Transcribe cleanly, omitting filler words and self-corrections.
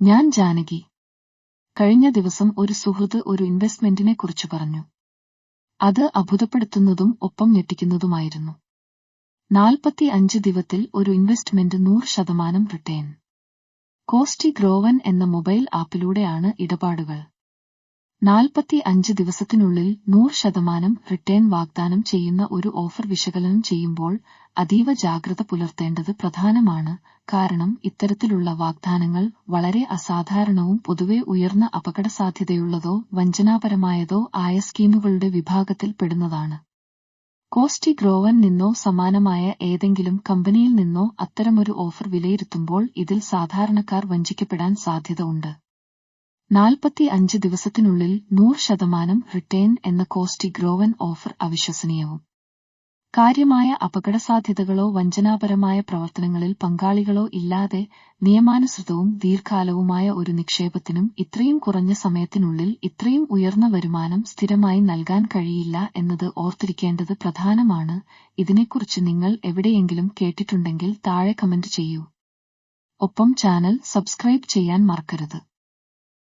ഞാൻ ജാനകി. കഴിഞ്ഞ ദിവസം ഒരു സുഹൃത്ത് ഒരു ഇൻവെസ്റ്റ്മെന്റിനെ കുറിച്ച് പറഞ്ഞു. അത് അത്ഭുതപ്പെടുത്തുന്നതും ഒപ്പം ഞെട്ടിക്കുന്നതുമായിരുന്നു. 45 ദിവസത്തിൽ ഒരു ഇൻവെസ്റ്റ്മെന്റ് 100% റിട്ടേൺ. കോസ്റ്റി ഗ്രോവൻ എന്ന മൊബൈൽ ആപ്പിലൂടെയാണ് ഇടപാടുകൾ. 45 ദിവസത്തിനുള്ളിൽ 100% റിട്ടേൺ വാഗ്ദാനം ചെയ്യുന്ന ഒരു ഓഫർ വിശകലനം ചെയ്യുമ്പോൾ അതീവ ജാഗ്രത പുലർത്തേണ്ടത് പ്രധാനമാണ്. കാരണം ഇത്തരത്തിലുള്ള വാഗ്ദാനങ്ങൾ വളരെ അസാധാരണവും പൊതുവെ ഉയർന്ന അപകടസാധ്യതയുള്ളതോ വഞ്ചനാപരമായതോ ആയ സ്കീമുകളുടെ വിഭാഗത്തിൽ പെടുന്നതാണ്. കോസ്റ്റി ഗ്രോവൻ നിന്നോ സമാനമായ ഏതെങ്കിലും കമ്പനിയിൽ നിന്നോ അത്തരമൊരു ഓഫർ വിലയിരുത്തുമ്പോൾ ഇതിൽ സാധാരണക്കാർ വഞ്ചിക്കപ്പെടാൻ സാധ്യത ഉണ്ട്. 45 ദിവസത്തിനുള്ളിൽ 100% റിട്ടേൺ എന്ന കോസ്റ്റി ഗ്രോവൻ ഓഫർ അവിശ്വസനീയവും കാര്യമായ അപകടസാധ്യതകളോ വഞ്ചനാപരമായ പ്രവർത്തനങ്ങളിൽ പങ്കാളികളോ ഇല്ലാതെ നിയമാനുസൃതവും ദീർഘകാലവുമായ ഒരു നിക്ഷേപത്തിനും ഇത്രയും കുറഞ്ഞ സമയത്തിനുള്ളിൽ ഇത്രയും ഉയർന്ന വരുമാനം സ്ഥിരമായി നൽകാൻ കഴിയില്ല എന്നത് ഓർത്തിരിക്കേണ്ടത് പ്രധാനമാണ്. ഇതിനെക്കുറിച്ച് നിങ്ങൾ എവിടെയെങ്കിലും കേട്ടിട്ടുണ്ടെങ്കിൽ താഴെ കമന്റ് ചെയ്യൂ. ഒപ്പം ചാനൽ സബ്സ്ക്രൈബ് ചെയ്യാൻ മറക്കരുത്.